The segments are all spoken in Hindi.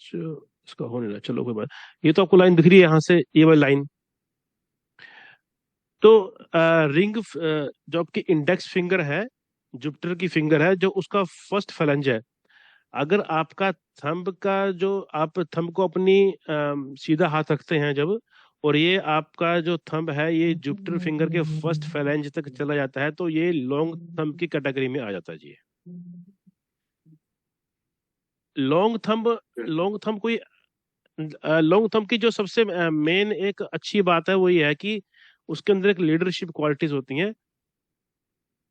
इसका हो नहीं रहा, चलो कोई बात। ये तो आपको लाइन दिख रही है यहाँ से, ये वाली लाइन। तो रिंग जो आपकी इंडेक्स फिंगर है, जुपिटर की फिंगर है, जो उसका फर्स्ट फेलेंज है, अगर आपका थंब का जो आप थंब को अपनी सीधा हाथ रखते हैं जब, और ये आपका जो थंब है ये जुपिटर फिंगर के फर्स्ट फेलेंज तक चला जाता है, तो ये लॉन्ग थंब की कैटेगरी में आ जाता है जी। लॉन्ग थंब, लॉन्ग थंब कोई लॉन्ग थंब की जो सबसे मेन एक अच्छी बात है वो ये है कि उसके अंदर एक लीडरशिप क्वालिटीज होती हैं,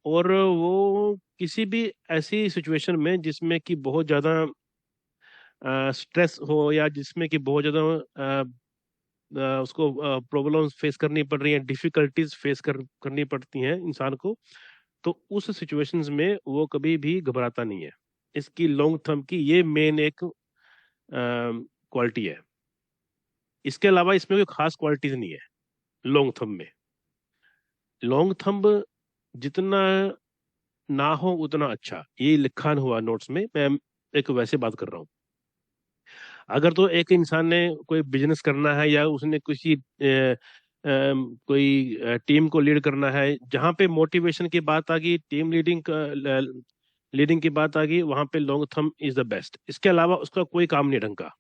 और वो किसी भी ऐसी सिचुएशन में जिसमें कि बहुत ज्यादा स्ट्रेस हो, या जिसमें कि बहुत ज्यादा उसको प्रॉब्लम्स फेस करनी पड़ रही हैं, डिफिकल्टीज करनी पड़ती हैं इंसान को, तो उस सिचुएशंस में वो कभी भी घबराता नहीं है। इसकी लॉन्ग थंब की ये मेन एक क्वालिटी है। इसके अलावा इसमें कोई खास क्वालिटीज नहीं है लॉन्ग थंब में। लॉन्ग थंब जितना ना हो उतना अच्छा, ये लिखा हुआ नोट्स में, मैं एक वैसे बात कर रहा हूँ। अगर तो एक इंसान ने कोई बिजनेस करना है, या उसने किसी कोई टीम को लीड करना है, जहां पे मोटिवेशन की बात आ गई, टीम लीडिंग की बात आ गई, वहां पे long thumb is the best. इसके अलावा उसका कोई काम नहीं ढंग का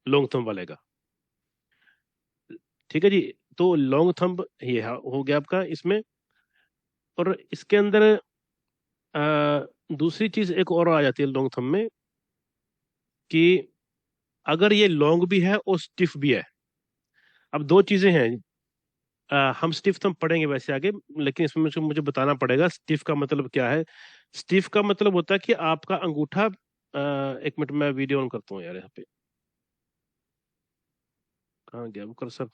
लॉन्ग थंब वाले का। ठीक है जी। तो लॉन्ग थंब ये हो गया आपका इसमें। और इसके अंदर दूसरी चीज एक और आ जाती है लॉन्ग थंब में, कि अगर ये लॉन्ग भी है और स्टिफ भी है। अब दो चीजें हैं, हम स्टिफ थंब पढ़ेंगे वैसे आगे, लेकिन इसमें मुझे बताना पड़ेगा स्टिफ का मतलब क्या है। स्टिफ का मतलब होता है कि आपका अंगूठा, एक मिनट मैं वीडियो ऑन करता हूँ यार यहाँ पे, कहाँ गया वो कर्सर।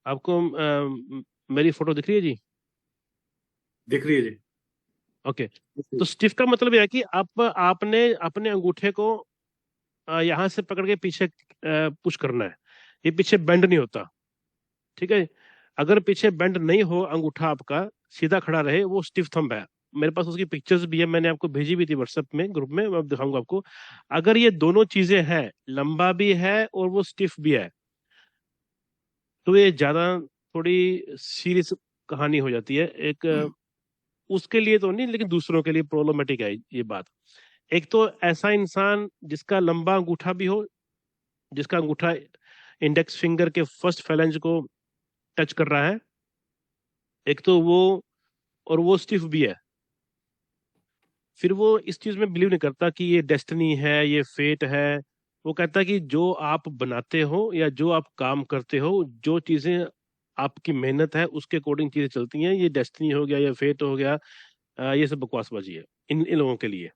आपको मेरी फोटो दिख रही है जी? दिख रही है जी। ओके। तो स्टिफ का मतलब यह है कि आपने अपने अंगूठे को यहाँ से पकड़ के पीछे पुश करना है, ये पीछे बेंड नहीं होता। ठीक है। अगर पीछे बेंड नहीं हो, अंगूठा आपका सीधा खड़ा रहे, वो स्टिफ थंब है। मेरे पास उसकी पिक्चर्स भी है, मैंने आपको भेजी भी थी व्हाट्सएप में, ग्रुप में, मैं दिखाऊंगा आपको। अगर ये दोनों चीजें हैं, लंबा भी है और वो स्टिफ भी है, तो ये ज्यादा थोड़ी सीरियस कहानी हो जाती है। एक उसके लिए तो नहीं, लेकिन दूसरों के लिए प्रॉब्लमेटिक है ये बात। एक तो ऐसा इंसान जिसका लंबा अंगूठा भी हो, जिसका अंगूठा इंडेक्स फिंगर के फर्स्ट फेलेंज को टच कर रहा है, एक तो वो, और वो स्टिफ भी है। फिर वो इस चीज में बिलीव नहीं करता कि ये डेस्टिनी है, ये फेट है। वो कहता है कि जो आप बनाते हो या जो आप काम करते हो, जो चीजें आपकी मेहनत है उसके अकॉर्डिंग चीजें चलती हैं, ये डेस्टिनी हो गया या फेट हो गया, ये सब बकवासबाजी है इन लोगों के लिए।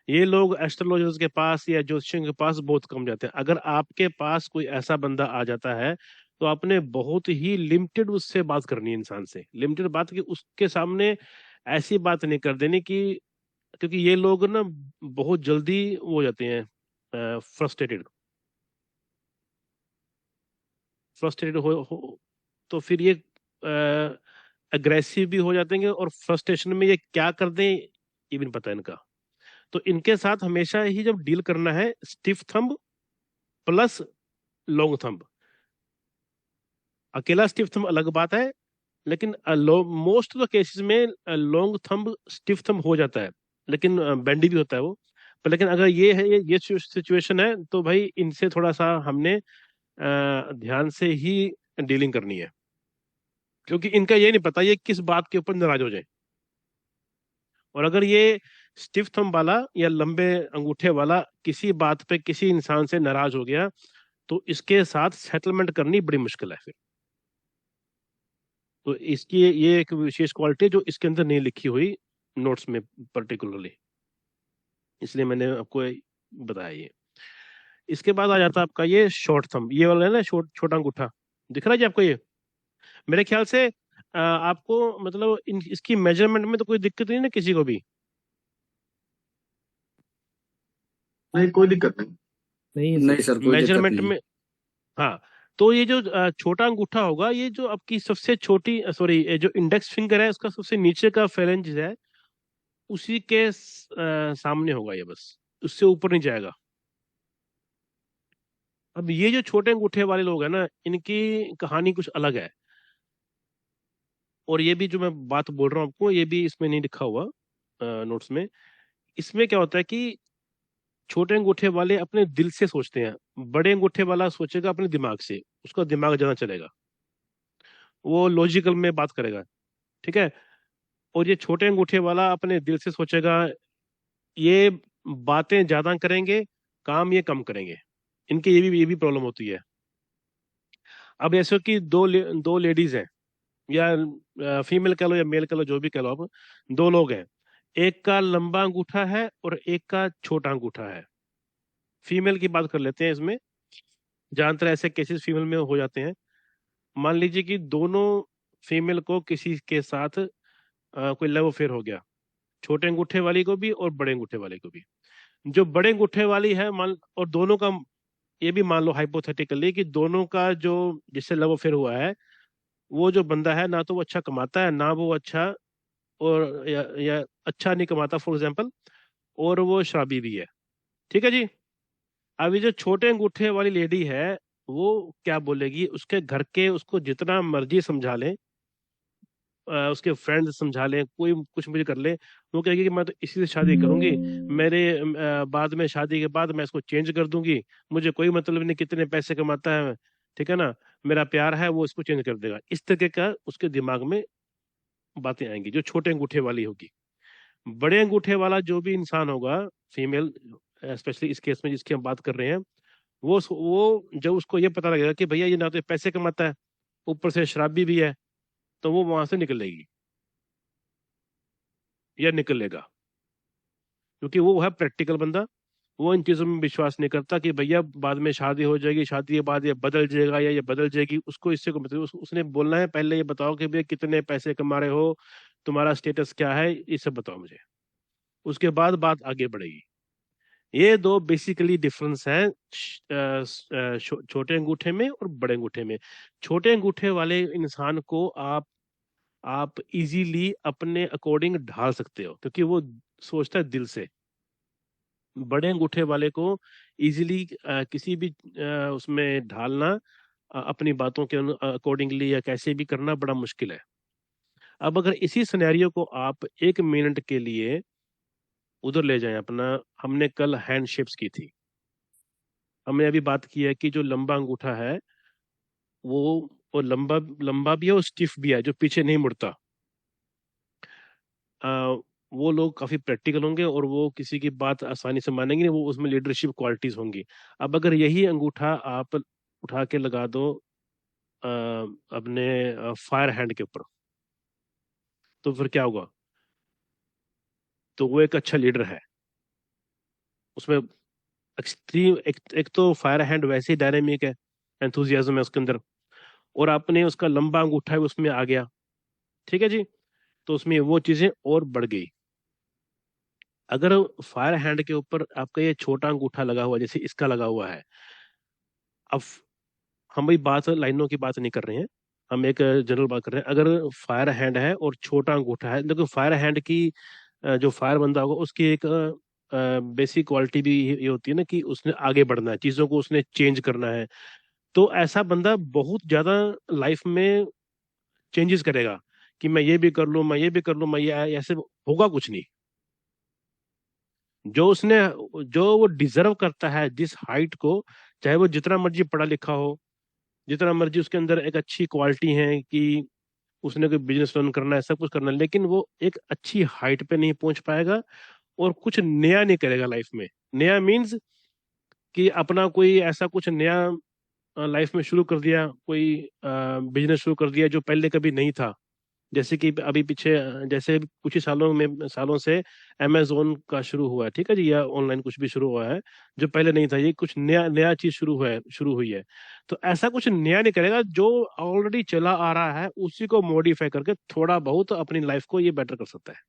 ये लोग एस्ट्रोलॉजर्स के पास या ज्योतिषियों के पास बहुत कम जाते हैं। अगर आपके पास कोई ऐसा बंदा आ जाता है, तो आपने बहुत ही लिमिटेड उससे बात करनी है, इंसान से लिमिटेड बात, कि उसके सामने ऐसी बात नहीं कर देनी कि, क्योंकि ये लोग ना बहुत जल्दी वो हो जाते हैं फ्रस्ट्रेटेड। फ्रस्ट्रेटेड तो फिर ये अग्रेसिव भी हो जाते हैं, और फ्रस्ट्रेशन में ये क्या कर दें ये भी नहीं पता इनका। तो इनके साथ हमेशा ही जब डील करना है, stiff thumb plus long thumb. अकेला स्टिफ थंब अलग बात है, लेकिन मोस्ट ऑफ द केसेस में लॉन्ग थंब स्टिफ थंब हो जाता है, लेकिन बेंडी भी होता है वो। पर लेकिन अगर ये है, ये सिचुएशन है, तो भाई इनसे थोड़ा सा हमने ध्यान से ही डीलिंग करनी है, क्योंकि इनका ये नहीं पता ये किस बात के ऊपर नाराज हो जाए। और अगर ये स्टिफ थंब वाला या लंबे अंगूठे वाला किसी बात पे किसी इंसान से नाराज हो गया, तो इसके साथ सेटलमेंट करनी बड़ी मुश्किल है फिर। तो इसकी ये एक विशेष क्वालिटी है जो इसके अंदर नहीं लिखी हुई नोट्स में पर्टिकुलरली, इसलिए मैंने आपको बताया ये। इसके बाद आ जाता है आपका ये शॉर्ट थंब, ये वाला है ना, छोटा अंगूठा, दिख रहा है जी आपको ये? मेरे ख्याल से आपको मतलब इसकी मेजरमेंट में तो कोई दिक्कत नहीं ना किसी को भी? नहीं, कोई दिक्कत नहीं। नहीं है नहीं सर। सर, कोई दिक्कत मेजरमेंट नहीं। में, हाँ, तो ये जो छोटा अंगूठा होगा, ये जो आपकी सबसे छोटी, सॉरी, जो इंडेक्स फिंगर है उसका सबसे नीचे का फेरेंज है, उसी के सामने होगा ये, बस उससे ऊपर नहीं जाएगा। अब ये जो छोटे अंगूठे वाले लोग हैं ना, इनकी कहानी कुछ अलग है। और ये भी जो मैं बात बोल रहा हूँ आपको, ये भी इसमें नहीं लिखा हुआ नोट्स में। इसमें क्या होता है कि छोटे अंगूठे वाले अपने दिल से सोचते हैं, बड़े अंगूठे वाला सोचेगा अपने दिमाग से, उसका दिमाग ज्यादा चलेगा, वो लॉजिकल में बात करेगा। ठीक है। और ये छोटे अंगूठे वाला अपने दिल से सोचेगा, ये बातें ज्यादा करेंगे, काम ये कम करेंगे। इनके ये भी प्रॉब्लम होती है। अब ऐसे कि दो लेडीज हैं, या फीमेल कह लो या मेल कह लो, जो भी कह लो आप, दो लोग हैं। एक का लंबा अंगूठा है और एक का छोटा अंगूठा है। फीमेल की बात कर लेते हैं इसमें, ज्यादातर ऐसे केसेस फीमेल में हो जाते हैं। मान लीजिए कि दोनों फीमेल को किसी के साथ कोई लव अफेयर हो गया, छोटे अंगूठे वाली को भी और बड़े अंगूठे वाले को भी। जो बड़े अंगूठे वाली है, मान, और दोनों का, ये भी मान लो हाइपोथेटिकली कि दोनों का जो, जिससे लव अफेयर हुआ है, वो जो बंदा है ना तो वो अच्छा कमाता है, ना वो अच्छा, और या अच्छा नहीं कमाता फॉर एग्जाम्पल, और वो शराबी भी है। ठीक है जी। अभी जो छोटे अंगूठे वाली लेडी है, वो क्या बोलेगी, उसके घर के उसको जितना मर्जी समझा ले, उसके फ्रेंड समझा ले, कोई कुछ मुझे कर ले, वो कहेगी कि मैं तो इसी से शादी करूंगी, मेरे बाद में, शादी के बाद मैं इसको चेंज कर दूंगी, मुझे कोई मतलब नहीं कितने पैसे कमाता है। ठीक है ना, मेरा प्यार है, वो इसको चेंज कर देगा। इस तरीके का उसके दिमाग में बातें आएंगी, जो छोटे अंगूठे वाली होगी। बड़े अंगूठे वाला जो भी इंसान होगा, फीमेल स्पेशली इस केस में जिसकी हम बात कर रहे हैं, वो जब उसको ये पता लगेगा कि भैया ये ना तो पैसे कमाता है, ऊपर से शराबी भी है, तो वो वहां से निकलेगी या निकलेगा। क्योंकि वो है प्रैक्टिकल बंदा, वो इन चीजों में विश्वास नहीं करता कि भैया बाद में शादी हो जाएगी, शादी के बाद ये बदल जाएगा या ये बदल जाएगी। उसको इससे को मतलब उसने बोलना है, पहले ये बताओ कि भैया कितने पैसे कमा रहे हो, तुम्हारा स्टेटस क्या है, ये सब बताओ मुझे, उसके बाद बात आगे बढ़ेगी। ये दो बेसिकली डिफरेंस हैं छोटे अंगूठे में और बड़े अंगूठे में। छोटे अंगूठे वाले इंसान को आप इजीली अपने अकॉर्डिंग ढाल सकते हो, क्योंकि वो सोचता है दिल से। बड़े अंगूठे वाले को इजीली किसी भी उसमें ढालना, अपनी बातों के अकॉर्डिंगली या कैसे भी करना बड़ा मुश्किल है। अब अगर इसी सिनेरियो को आप 1 मिनट के लिए उधर ले जाएं अपना, हमने कल हैंड शेप्स की थी, हमने अभी बात की है कि जो लंबा अंगूठा है, वो वो लंबा लंबा भी है और स्टिफ भी है, जो पीछे नहीं मुड़ता। आ, वो लोग काफी प्रैक्टिकल होंगे और वो किसी की बात आसानी से मानेंगे नहीं, वो उसमें लीडरशिप क्वालिटीज होंगी। अब अगर यही अंगूठा आप उठा के लगा दो अपने फायर हैंड के ऊपर, तो फिर क्या होगा? तो वो एक अच्छा लीडर है। उसमें एक्सट्रीम, एक तो फायर हैंड वैसे ही डायनेमिक है, एंथुजियाज्म है उसके अंदर, और आपने उसका लंबा अंगूठा है उसमें आ गया। ठीक है जी। तो उसमें वो चीजें और बढ़ गई। अगर फायर हैंड के ऊपर आपका ये छोटा अंगूठा लगा हुआ, जैसे इसका लगा हुआ है, अब हम भाई बात लाइनों की बात नहीं कर रहे हैं, हम एक जनरल बात कर रहे हैं। अगर फायर हैंड है और छोटा अंगूठा है, देखो फायर हैंड की जो फायर बंदा होगा उसकी एक बेसिक क्वालिटी भी ये होती है ना कि उसने आगे बढ़ना है, चीजों को उसने चेंज करना है। तो ऐसा बंदा बहुत ज्यादा लाइफ में चेंजेस करेगा, कि मैं ये भी कर लूं, मैं ये भी कर लूं, मैं ये, ऐसे होगा कुछ नहीं। जो उसने, जो वो डिजर्व करता है जिस हाइट को, चाहे वो जितना मर्जी पढ़ा लिखा हो, जितना मर्जी उसके अंदर एक अच्छी क्वालिटी है कि उसने कोई बिजनेस रन करना है, सब कुछ करना है, लेकिन वो एक अच्छी हाइट पे नहीं पहुंच पाएगा और कुछ नया नहीं करेगा लाइफ में। नया मीन्स कि अपना कोई ऐसा कुछ नया लाइफ में शुरू कर दिया, कोई बिजनेस शुरू कर दिया जो पहले कभी नहीं था। जैसे कि अभी पीछे जैसे कुछ ही सालों से अमेजोन का शुरू हुआ है, ठीक है जी, या ऑनलाइन कुछ भी शुरू हुआ है जो पहले नहीं था, ये कुछ नया नया चीज शुरू हुई है। तो ऐसा कुछ नया नहीं करेगा, जो ऑलरेडी चला आ रहा है उसी को मॉडिफाई करके थोड़ा बहुत अपनी लाइफ को ये बेटर कर सकता है।